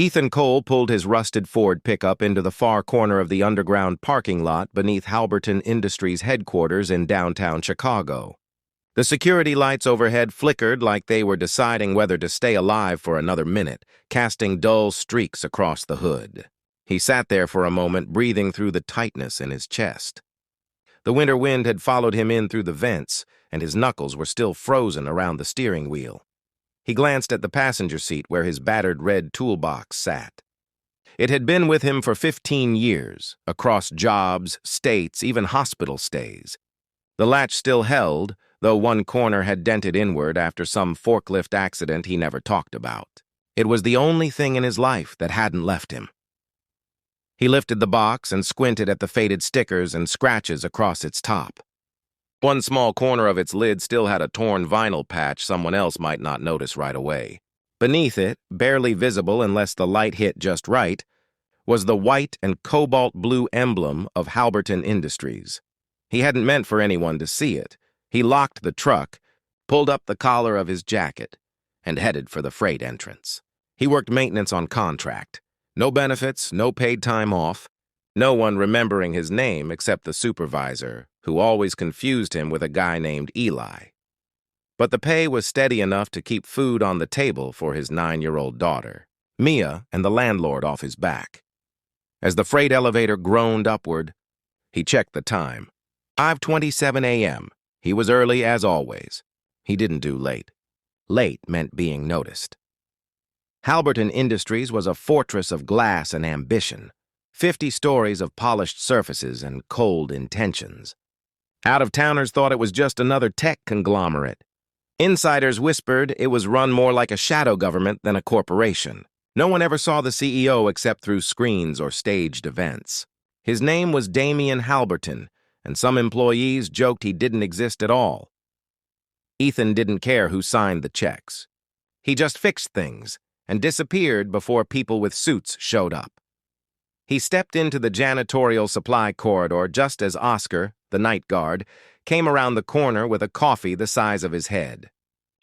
Ethan Cole pulled his rusted Ford pickup into the far corner of the underground parking lot beneath Halberton Industries headquarters in downtown Chicago. The security lights overhead flickered like they were deciding whether to stay alive for another minute, casting dull streaks across the hood. He sat there for a moment, breathing through the tightness in his chest. The winter wind had followed him in through the vents, and his knuckles were still frozen around the steering wheel. He glanced at the passenger seat where his battered red toolbox sat. It had been with him for 15 years, across jobs, states, even hospital stays. The latch still held, though one corner had dented inward after some forklift accident he never talked about. It was the only thing in his life that hadn't left him. He lifted the box and squinted at the faded stickers and scratches across its top. One small corner of its lid still had a torn vinyl patch someone else might not notice right away. Beneath it, barely visible unless the light hit just right, was the white and cobalt blue emblem of Halberton Industries. He hadn't meant for anyone to see it. He locked the truck, pulled up the collar of his jacket, and headed for the freight entrance. He worked maintenance on contract. No benefits, no paid time off. No one remembering his name except the supervisor, who always confused him with a guy named Eli. But the pay was steady enough to keep food on the table for his 9-year-old daughter, Mia, and the landlord off his back. As the freight elevator groaned upward, he checked the time. 5:27 a.m. He was early as always. He didn't do late. Late meant being noticed. Halberton Industries was a fortress of glass and ambition, 50 stories of polished surfaces and cold intentions. Out-of-towners thought it was just another tech conglomerate. Insiders whispered it was run more like a shadow government than a corporation. No one ever saw the CEO except through screens or staged events. His name was Damian Halberton, and some employees joked he didn't exist at all. Ethan didn't care who signed the checks. He just fixed things and disappeared before people with suits showed up. He stepped into the janitorial supply corridor just as Oscar, the night guard, came around the corner with a coffee the size of his head.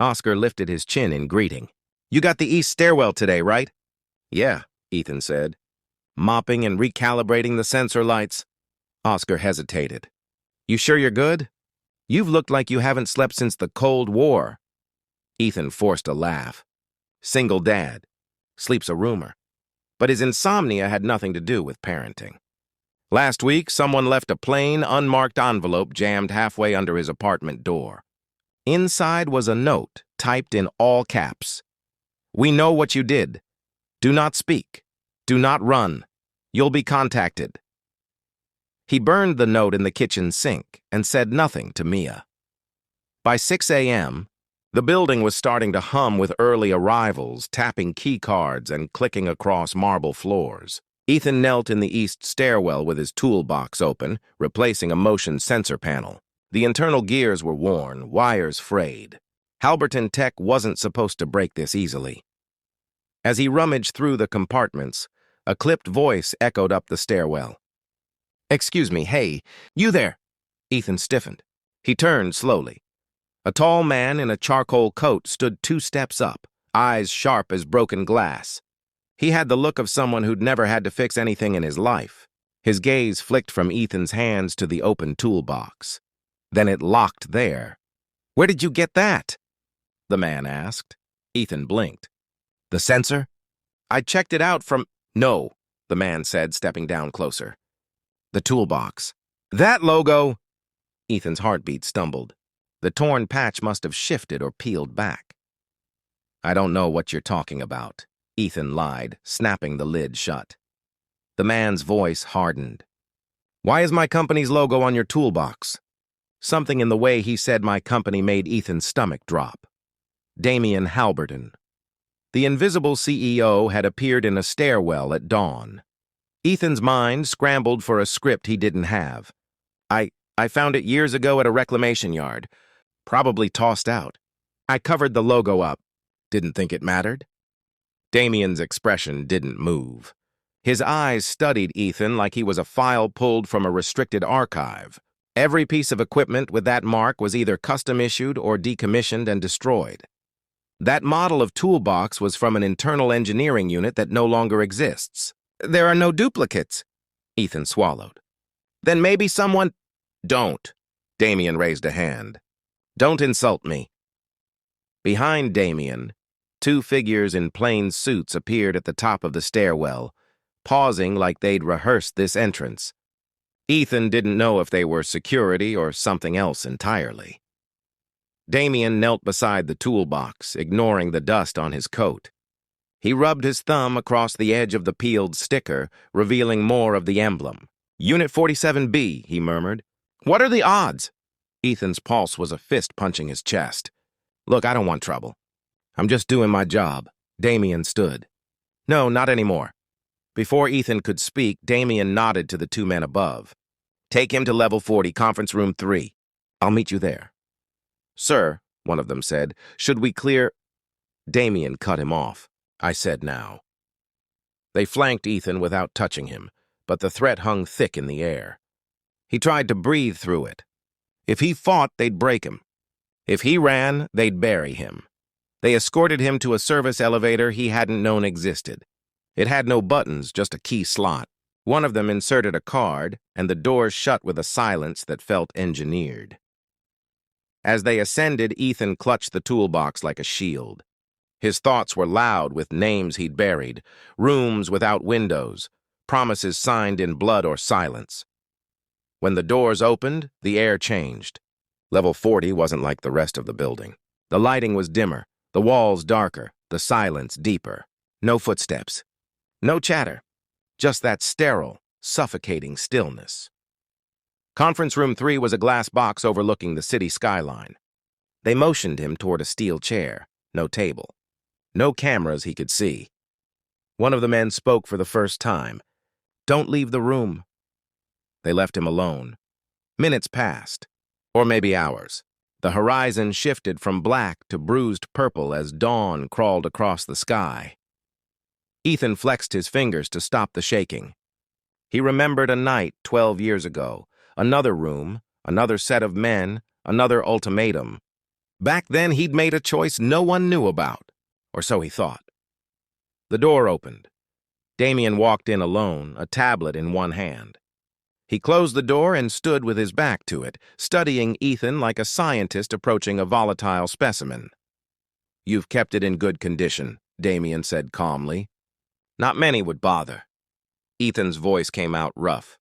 Oscar lifted his chin in greeting. "You got the east stairwell today, right?" "Yeah," Ethan said, mopping and recalibrating the sensor lights. Oscar hesitated. "You sure you're good? You've looked like you haven't slept since the Cold War." Ethan forced a laugh. Single dad. Sleep's a rumor. But his insomnia had nothing to do with parenting. Last week, someone left a plain, unmarked envelope jammed halfway under his apartment door. Inside was a note, typed in all caps. "We know what you did. Do not speak. Do not run. You'll be contacted." He burned the note in the kitchen sink and said nothing to Mia. By 6 a.m., the building was starting to hum with early arrivals, tapping key cards and clicking across marble floors. Ethan knelt in the east stairwell with his toolbox open, replacing a motion sensor panel. The internal gears were worn, wires frayed. Halberton tech wasn't supposed to break this easily. As he rummaged through the compartments, a clipped voice echoed up the stairwell. "Excuse me, hey, you there?" Ethan stiffened. He turned slowly. A tall man in a charcoal coat stood 2 steps up, eyes sharp as broken glass. He had the look of someone who'd never had to fix anything in his life. His gaze flicked from Ethan's hands to the open toolbox. Then it locked there. "Where did you get that?" the man asked. Ethan blinked. "The sensor?" "I checked it out from—" "No," the man said, stepping down closer. "The toolbox." "That logo—" Ethan's heartbeat stumbled. The torn patch must have shifted or peeled back. "I don't know what you're talking about," Ethan lied, snapping the lid shut. The man's voice hardened. "Why is my company's logo on your toolbox?" Something in the way he said my company made Ethan's stomach drop. Damian Halberton. The invisible CEO had appeared in a stairwell at dawn. Ethan's mind scrambled for a script he didn't have. I found it years ago at a reclamation yard. Probably tossed out. I covered the logo up. Didn't think it mattered." Damian's expression didn't move. His eyes studied Ethan like he was a file pulled from a restricted archive. Every piece of equipment with that mark was either custom issued or decommissioned and destroyed. That model of Toolbox was from an internal engineering unit that no longer exists. There are no duplicates. Ethan swallowed. Then maybe someone— Don't. Damien raised a hand. Don't insult me. Behind Damien, two figures in plain suits appeared at the top of the stairwell, pausing like they'd rehearsed this entrance. Ethan didn't know if they were security or something else entirely. Damien knelt beside the toolbox, ignoring the dust on his coat. He rubbed his thumb across the edge of the peeled sticker, revealing more of the emblem. Unit 47B, he murmured. What are the odds? Ethan's pulse was a fist punching his chest. Look, I don't want trouble. I'm just doing my job. Damien stood. No, not anymore. Before Ethan could speak, Damien nodded to the two men above. Take him to level 40, conference room 3. I'll meet you there. Sir, one of them said, should we clear— Damien cut him off. I said now. They flanked Ethan without touching him, but the threat hung thick in the air. He tried to breathe through it. If he fought, they'd break him. If he ran, they'd bury him. They escorted him to a service elevator he hadn't known existed. It had no buttons, just a key slot. One of them inserted a card, and the doors shut with a silence that felt engineered. As they ascended, Ethan clutched the toolbox like a shield. His thoughts were loud with names he'd buried, rooms without windows, promises signed in blood or silence. When the doors opened, the air changed. Level 40 wasn't like the rest of the building. The lighting was dimmer, the walls darker, the silence deeper. No footsteps. No chatter. Just that sterile, suffocating stillness. Conference room 3 was a glass box overlooking the city skyline. They motioned him toward a steel chair. No table. No cameras he could see. One of the men spoke for the first time. Don't leave the room. They left him alone. Minutes passed, or maybe hours. The horizon shifted from black to bruised purple as dawn crawled across the sky. Ethan flexed his fingers to stop the shaking. He remembered a night 12 years ago, another room, another set of men, another ultimatum. Back then, he'd made a choice no one knew about, or so he thought. The door opened. Damien walked in alone, a tablet in one hand. He closed the door and stood with his back to it, studying Ethan like a scientist approaching a volatile specimen. You've kept it in good condition, Damien said calmly. Not many would bother. Ethan's voice came out rough.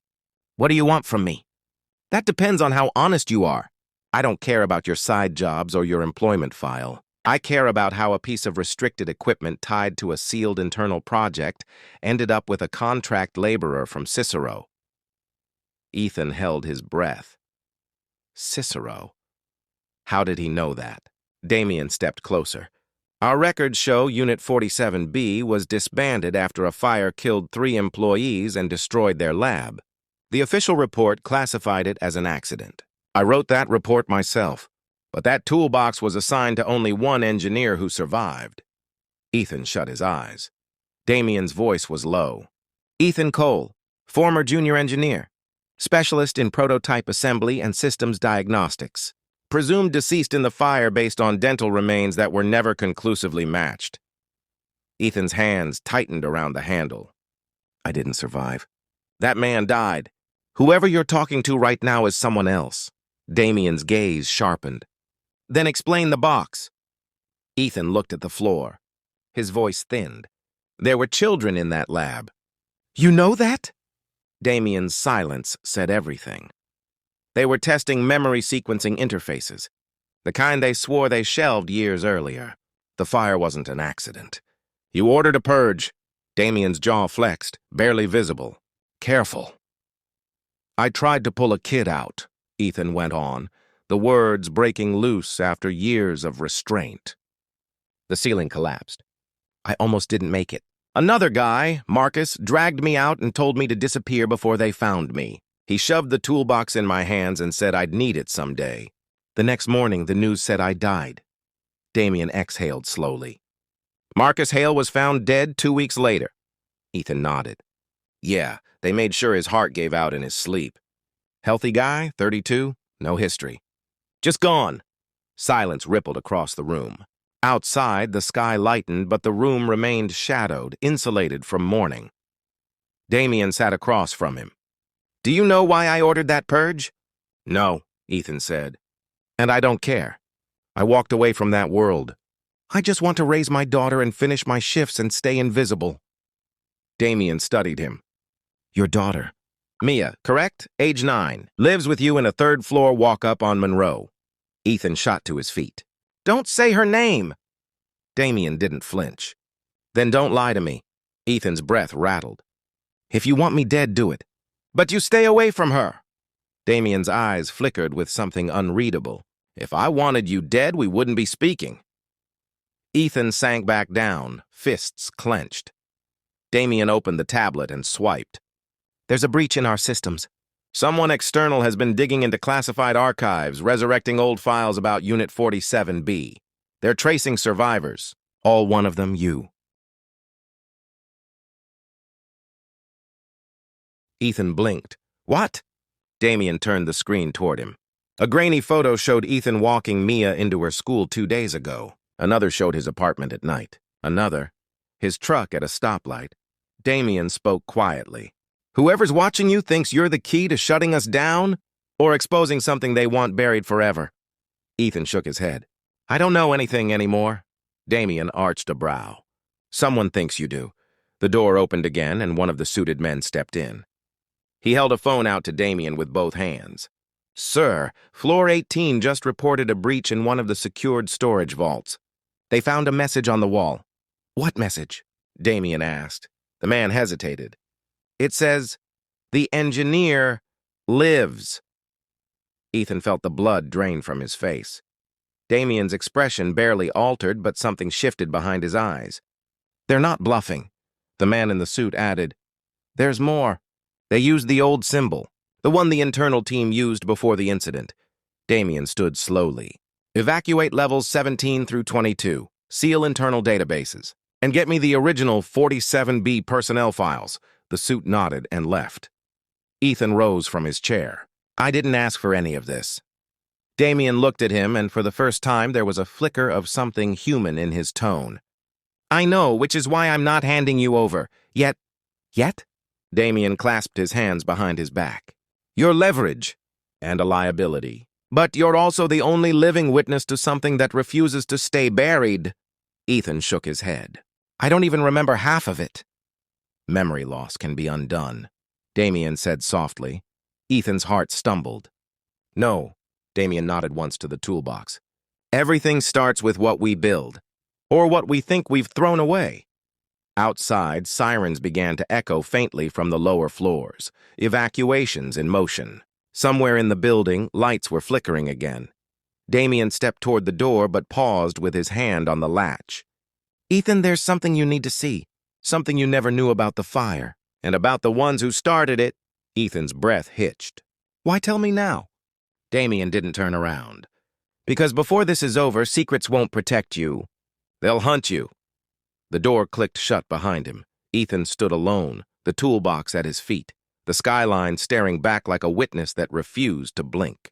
What do you want from me? That depends on how honest you are. I don't care about your side jobs or your employment file. I care about how a piece of restricted equipment tied to a sealed internal project ended up with a contract laborer from Cicero. Ethan held his breath. Cicero? How did he know that? Damien stepped closer. Our records show Unit 47B was disbanded after a fire killed 3 employees and destroyed their lab. The official report classified it as an accident. I wrote that report myself, but that toolbox was assigned to only one engineer who survived. Ethan shut his eyes. Damien's voice was low. Ethan Cole, former junior engineer, specialist in prototype assembly and systems diagnostics. Presumed deceased in the fire based on dental remains that were never conclusively matched. Ethan's hands tightened around the handle. I didn't survive. That man died. Whoever you're talking to right now is someone else. Damien's gaze sharpened. Then explain the box. Ethan looked at the floor. His voice thinned. There were children in that lab. You know that? Damien's silence said everything. They were testing memory sequencing interfaces, the kind they swore they shelved years earlier. The fire wasn't an accident. You ordered a purge. Damien's jaw flexed, barely visible. Careful. I tried to pull a kid out, Ethan went on, the words breaking loose after years of restraint. The ceiling collapsed. I almost didn't make it. Another guy, Marcus, dragged me out and told me to disappear before they found me. He shoved the toolbox in my hands and said I'd need it someday. The next morning, the news said I died. Damien exhaled slowly. Marcus Hale was found dead 2 weeks later. Ethan nodded. Yeah, they made sure his heart gave out in his sleep. Healthy guy, 32, no history. Just gone. Silence rippled across the room. Outside, the sky lightened, but the room remained shadowed, insulated from morning. Damien sat across from him. "Do you know why I ordered that purge?" "No," Ethan said. "And I don't care. I walked away from that world. I just want to raise my daughter and finish my shifts and stay invisible." Damien studied him. "Your daughter?" "Mia, correct? Age 9. Lives with you in a third-floor walk-up on Monroe." Ethan shot to his feet. "Don't say her name!" Damien didn't flinch. "Then don't lie to me." Ethan's breath rattled. "If you want me dead, do it. But you stay away from her." Damien's eyes flickered with something unreadable. "If I wanted you dead, we wouldn't be speaking." Ethan sank back down, fists clenched. Damien opened the tablet and swiped. "There's a breach in our systems. Someone external has been digging into classified archives, resurrecting old files about Unit 47B. They're tracing survivors. All one of them you." Ethan blinked. "What?" Damien turned the screen toward him. A grainy photo showed Ethan walking Mia into her school 2 days ago. Another showed his apartment at night. Another, his truck at a stoplight. Damien spoke quietly. "Whoever's watching you thinks you're the key to shutting us down or exposing something they want buried forever." Ethan shook his head. "I don't know anything anymore." Damien arched a brow. "Someone thinks you do." The door opened again and one of the suited men stepped in. He held a phone out to Damien with both hands. "Sir, Floor 18 just reported a breach in one of the secured storage vaults. They found a message on the wall." "What message?" Damien asked. The man hesitated. "It says, 'The engineer lives.'" Ethan felt the blood drain from his face. Damien's expression barely altered, but something shifted behind his eyes. "They're not bluffing." The man in the suit added, "There's more. They used the old symbol, the one the internal team used before the incident." Damien stood slowly. "Evacuate levels 17 through 22. Seal internal databases. And get me the original 47B personnel files." The suit nodded and left. Ethan rose from his chair. "I didn't ask for any of this." Damien looked at him, and for the first time there was a flicker of something human in his tone. "I know, which is why I'm not handing you over. Yet?" "Yet?" Damien clasped his hands behind his back. "You're leverage and a liability. But you're also the only living witness to something that refuses to stay buried." Ethan shook his head. "I don't even remember half of it." "Memory loss can be undone," Damien said softly. Ethan's heart stumbled. "No," Damien nodded once to the toolbox. "Everything starts with what we build, or what we think we've thrown away." Outside, sirens began to echo faintly from the lower floors, evacuations in motion. Somewhere in the building, lights were flickering again. Damien stepped toward the door but paused with his hand on the latch. "Ethan, there's something you need to see. Something you never knew about the fire. And about the ones who started it." Ethan's breath hitched. "Why tell me now?" Damien didn't turn around. "Because before this is over, secrets won't protect you. They'll hunt you." The door clicked shut behind him. Ethan stood alone, the toolbox at his feet, the skyline staring back like a witness that refused to blink.